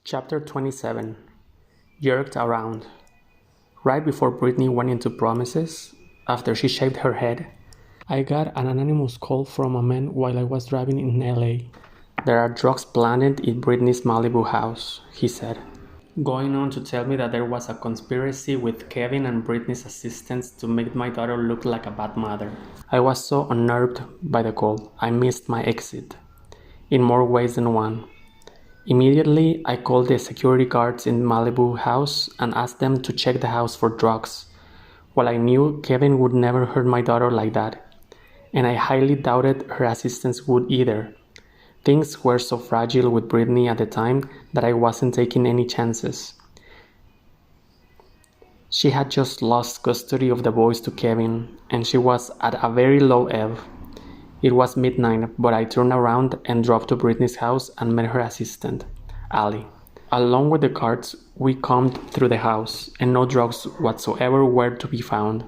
Chapter 27. Jerked Around. Right before Britney went into promises, after she shaved her head, I got an anonymous call from a man while I was driving in LA. "There are drugs planted in Britney's Malibu house," he said, going on to tell me that there was a conspiracy with Kevin and Britney's assistants to make my daughter look like a bad mother. I was so unnerved by the call, I missed my exit, in more ways than one. Immediately, I called the security guards in Malibu house and asked them to check the house for drugs. While I knew Kevin would never hurt my daughter like that, and I highly doubted her assistants would either. Things were so fragile with Britney at the time that I wasn't taking any chances. She had just lost custody of the boys to Kevin, and she was at a very low ebb. It was midnight, but I turned around and drove to Britney's house and met her assistant, Allie. Along with the guards, we combed through the house, and no drugs whatsoever were to be found.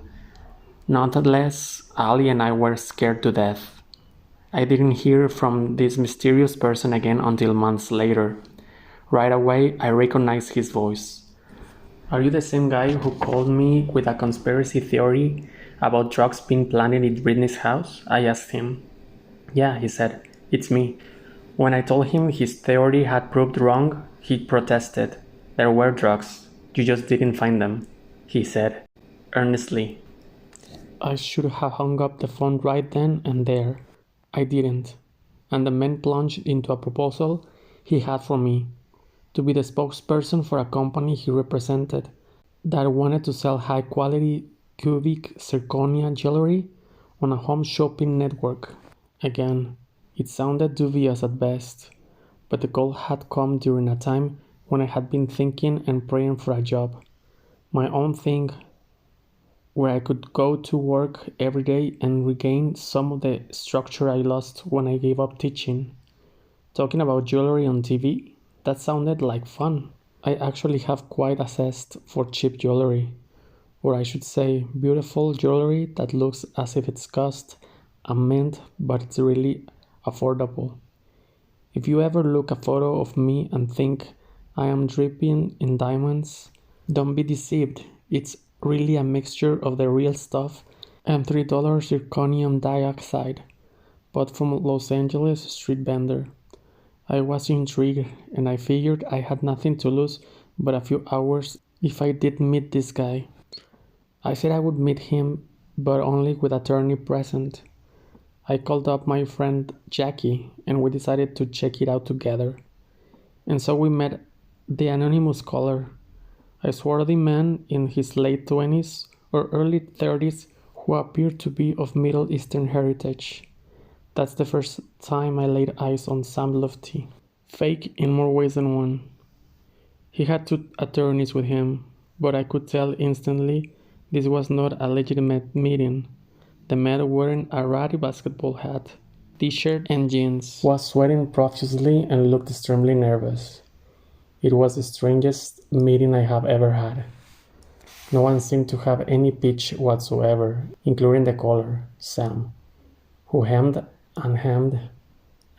Nonetheless, Allie and I were scared to death. I didn't hear from this mysterious person again until months later. Right away, I recognized his voice. "Are you the same guy who called me with a conspiracy theory about drugs being planted in Britney's house?" I asked him. "Yeah," he said, "it's me." When I told him his theory had proved wrong, he protested. "There were drugs. You just didn't find them," he said, earnestly. I should have hung up the phone right then and there. I didn't, and the man plunged into a proposal he had for me to be the spokesperson for a company he represented that wanted to sell high-quality cubic zirconia jewelry on a home shopping network. Again, it sounded dubious at best, but the call had come during a time when I had been thinking and praying for a job, my own thing, where I could go to work every day and regain some of the structure I lost when I gave up teaching. Talking about jewelry on TV, that sounded like fun. I actually have quite a zest for cheap jewelry, or I should say beautiful jewelry that looks as if it's cost a mint but it's really affordable. If you ever look a photo of me and think I am dripping in diamonds, don't be deceived. It's really a mixture of the real stuff and $3 zirconium dioxide, bought from Los Angeles street vendor. I was intrigued, and I figured I had nothing to lose but a few hours if I did meet this guy. I said I would meet him, but only with attorney present. I called up my friend Jackie, and we decided to check it out together. And so we met the anonymous caller, a swarthy man in his late 20s or early 30s who appeared to be of Middle Eastern heritage. That's the first time I laid eyes on Sam Lufty. Fake in more ways than one. He had 2 attorneys with him, but I could tell instantly this was not a legitimate meeting. The man wearing a ratty basketball hat, t-shirt and jeans was sweating profusely and looked extremely nervous. It was the strangest meeting I have ever had. No one seemed to have any pitch whatsoever, including the caller, Sam, who hemmed and hemmed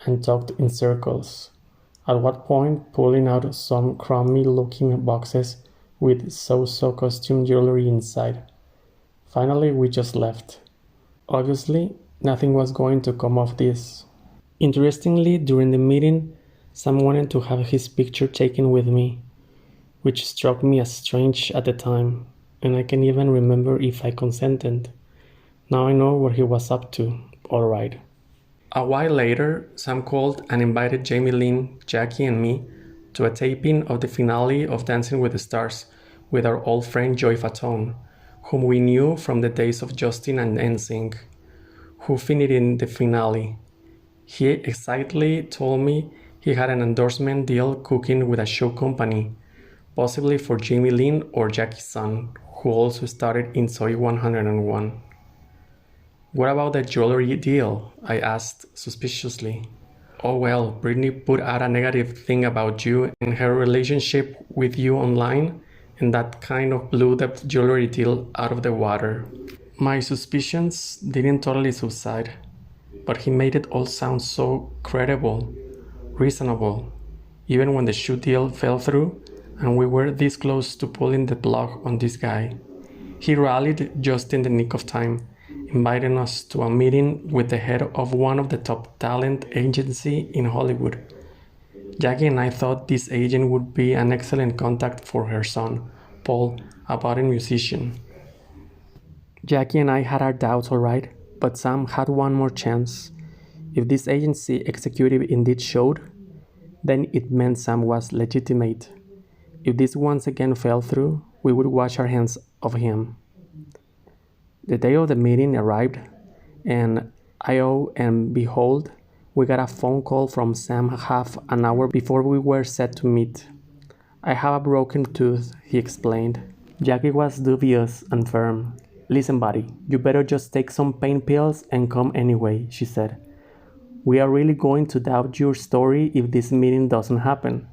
and talked in circles, at one point pulling out some crummy-looking boxes with so-so costume jewelry inside. Finally, we just left. Obviously, nothing was going to come of this. Interestingly, during the meeting, Sam wanted to have his picture taken with me, which struck me as strange at the time, and I can't even remember if I consented. Now I know what he was up to, all right. A while later, Sam called and invited Jamie, Lynne, Jackie, and me to a taping of the finale of Dancing with the Stars with our old friend Joy Fatone, whom we knew from the days of Justin and NSYNC, who finished in the finale. He excitedly told me he had an endorsement deal cooking with a show company, possibly for Jamie, Lynne, or Jackie's son, who also started in Soy 101. "What about the jewelry deal?" I asked suspiciously. "Oh well, Britney put out a negative thing about you and her relationship with you online, and that kind of blew the jewelry deal out of the water." My suspicions didn't totally subside, but he made it all sound so credible, reasonable. even when the shoe deal fell through and we were this close to pulling the plug on this guy. He rallied just in the nick of time, inviting us to a meeting with the head of one of the top talent agencies in Hollywood. Jackie and I thought this agent would be an excellent contact for her son, Paul, a budding musician. Jackie and I had our doubts, alright, but Sam had one more chance. If this agency executive indeed showed, then it meant Sam was legitimate. If this once again fell through, we would wash our hands of him. The day of the meeting arrived, and and behold, we got a phone call from Sam half an hour before we were set to meet. I have a broken tooth, he explained. Jackie was dubious and firm. Listen, buddy, you better just take some pain pills and come anyway, she said. We are really going to doubt your story if this meeting doesn't happen.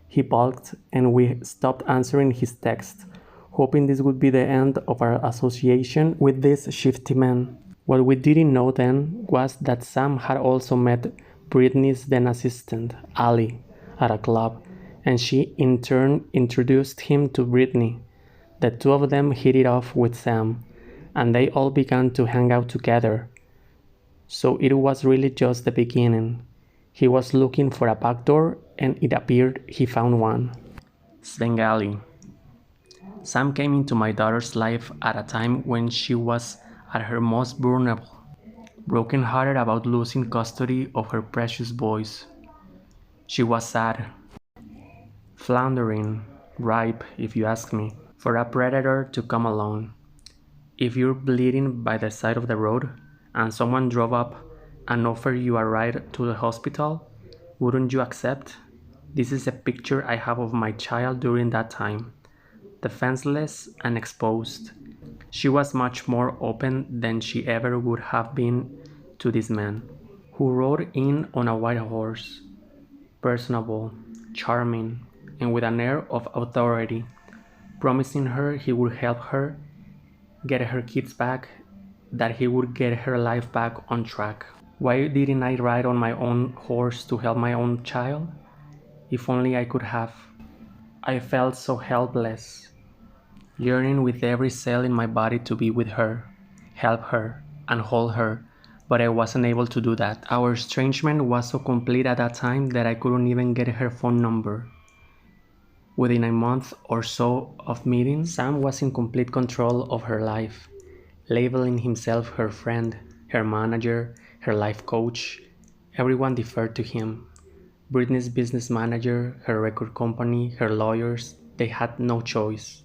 He balked, and we stopped answering his text, hoping this would be the end of our association with this shifty man. What we didn't know then was that Sam had also met Britney's then assistant, Ali, at a club, and she in turn introduced him to Britney. The two of them hit it off with Sam, and they all began to hang out together. So it was really just the beginning. He was looking for a backdoor, and it appeared he found one. Svengali. Sam came into my daughter's life at a time when she was at her most vulnerable, broken-hearted about losing custody of her precious boys. She was sad, floundering, ripe, if you ask me, for a predator to come along. If you're bleeding by the side of the road and someone drove up and offered you a ride to the hospital, wouldn't you accept? This is a picture I have of my child during that time, defenseless and exposed. She was much more open than she ever would have been to this man, who rode in on a white horse, personable, charming, and with an air of authority, promising her he would help her get her kids back, that he would get her life back on track. Why didn't I ride on my own horse to help my own child? If only I could have. I felt so helpless, yearning with every cell in my body to be with her, help her, and hold her, but I wasn't able to do that. Our estrangement was so complete at that time that I couldn't even get her phone number. Within a month or so of meeting, Sam was in complete control of her life, labeling himself her friend, her manager, her life coach. Everyone deferred to him. Britney's business manager, her record company, her lawyers, they had no choice.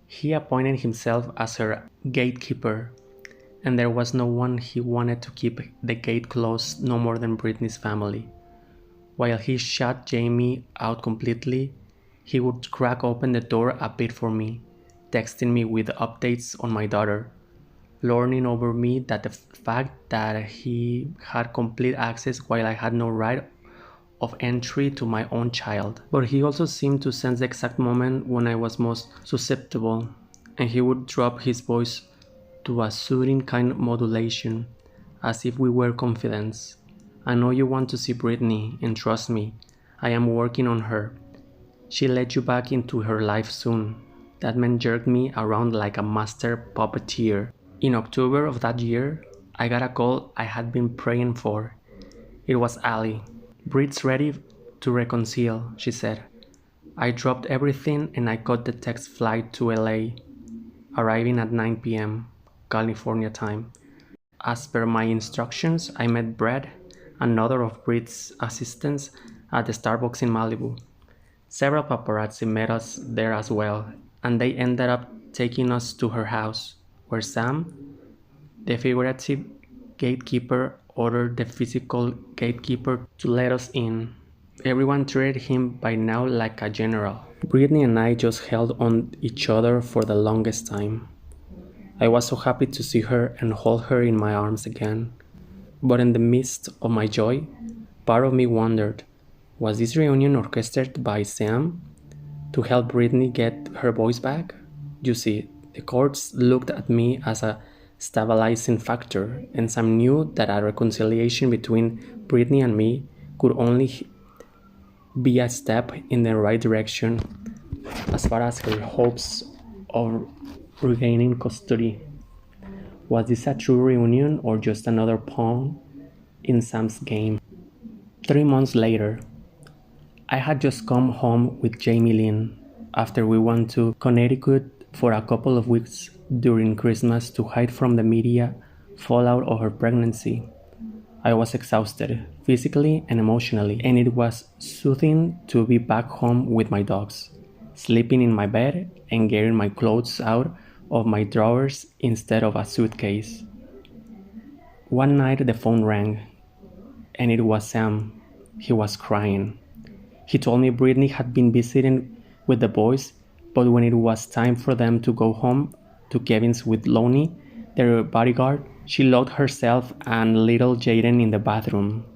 He appointed himself as her gatekeeper, and there was no one he wanted to keep the gate closed no more than Britney's family. While he shut Jamie out completely, he would crack open the door a bit for me, texting me with updates on my daughter, lording over me that the fact that he had complete access while I had no right of entry to my own child. But he also seemed to sense the exact moment when I was most susceptible, and he would drop his voice to a soothing kind of modulation, as if we were confidants. I know you want to see Britney, and trust me, I am working on her. She'll let you back into her life soon. That man jerked me around like a master puppeteer. In October of that year, I got a call I had been praying for. It was Ali. Brit's ready to reconcile, she said. I dropped everything and I caught the text flight to LA, arriving at 9 p.m. California time. As per my instructions, I met Brad, another of Brit's assistants, at the Starbucks in Malibu. Several paparazzi met us there as well, and they ended up taking us to her house, where Sam, the figurative gatekeeper, ordered the physical gatekeeper to let us in. Everyone treated him by now like a general. Britney and I just held on each other for the longest time. I was so happy to see her and hold her in my arms again. But in the midst of my joy, part of me wondered, was this reunion orchestrated by Sam to help Britney get her voice back? You see, the courts looked at me as a stabilizing factor, and Sam knew that a reconciliation between Britney and me could only be a step in the right direction as far as her hopes of regaining custody. Was this a true reunion or just another pawn in Sam's game? 3 months later, I had just come home with Jamie Lynne after we went to Connecticut for a couple of weeks during Christmas to hide from the media fallout of her pregnancy. I was exhausted, physically and emotionally, and it was soothing to be back home with my dogs, sleeping in my bed and getting my clothes out of my drawers instead of a suitcase. One night the phone rang, and it was Sam. He was crying. He told me Britney had been visiting with the boys, but when it was time for them to go home to Kevin's with Lonnie, their bodyguard, she locked herself and little Jaden in the bathroom.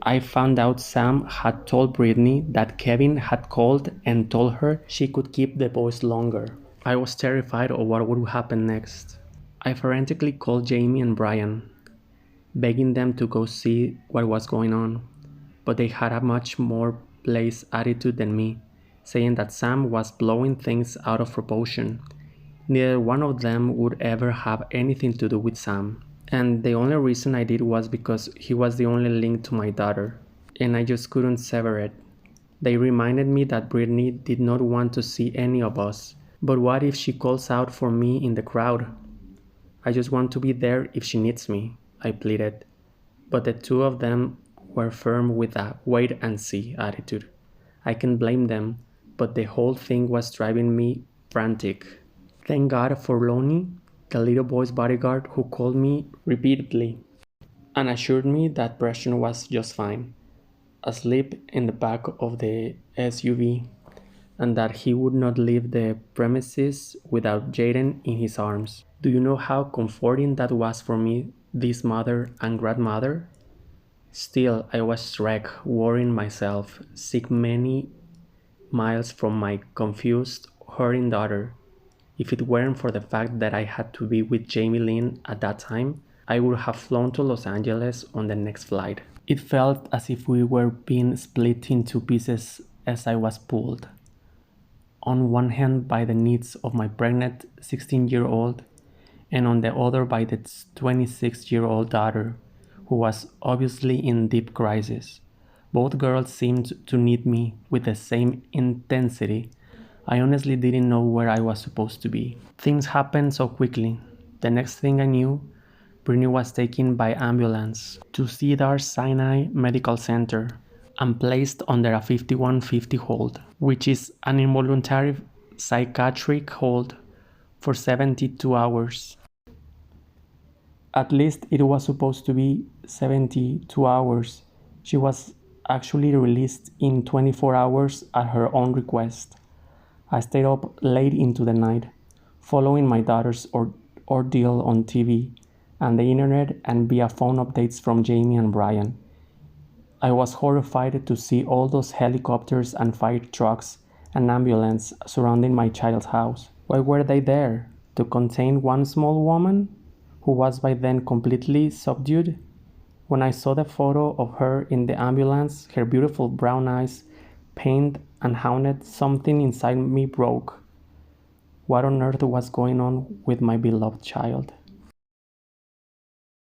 I found out Sam had told Britney that Kevin had called and told her she could keep the boys longer. I was terrified of what would happen next. I frantically called Jamie and Brian, begging them to go see what was going on, but they had a much more blase attitude than me, saying that Sam was blowing things out of proportion. Neither one of them would ever have anything to do with Sam, and the only reason I did was because he was the only link to my daughter, and I just couldn't sever it. They reminded me that Britney did not want to see any of us, but what if she calls out for me in the crowd? I just want to be there if she needs me, I pleaded, but the two of them were firm with a wait-and-see attitude. I can blame them, but the whole thing was driving me frantic. Thank God for Lonnie, the little boy's bodyguard, who called me repeatedly and assured me that Preston was just fine, asleep in the back of the SUV, and that he would not leave the premises without Jaden in his arms. Do you know how comforting that was for me, this mother and grandmother? Still, I was wrecked, worrying myself, sick many miles from my confused, hurting daughter. If it weren't for the fact that I had to be with Jamie Lynne at that time, I would have flown to Los Angeles on the next flight. It felt as if we were being split into pieces as I was pulled. On one hand by the needs of my pregnant 16-year-old, and on the other by the 26-year-old daughter, who was obviously in deep crisis. Both girls seemed to need me with the same intensity. I honestly didn't know where I was supposed to be. Things happened so quickly. The next thing I knew, Britney was taken by ambulance to Cedars-Sinai Medical Center and placed under a 5150 hold, which is an involuntary psychiatric hold for 72 hours. At least it was supposed to be 72 hours. She was actually released in 24 hours at her own request. I stayed up late into the night, following my daughter's ordeal on TV and the internet and via phone updates from Jamie and Brian. I was horrified to see all those helicopters and fire trucks and ambulance surrounding my child's house. Why were they there? To contain one small woman, who was by then completely subdued? When I saw the photo of her in the ambulance, her beautiful brown eyes, pained and haunted, something inside me broke. What on earth was going on with my beloved child?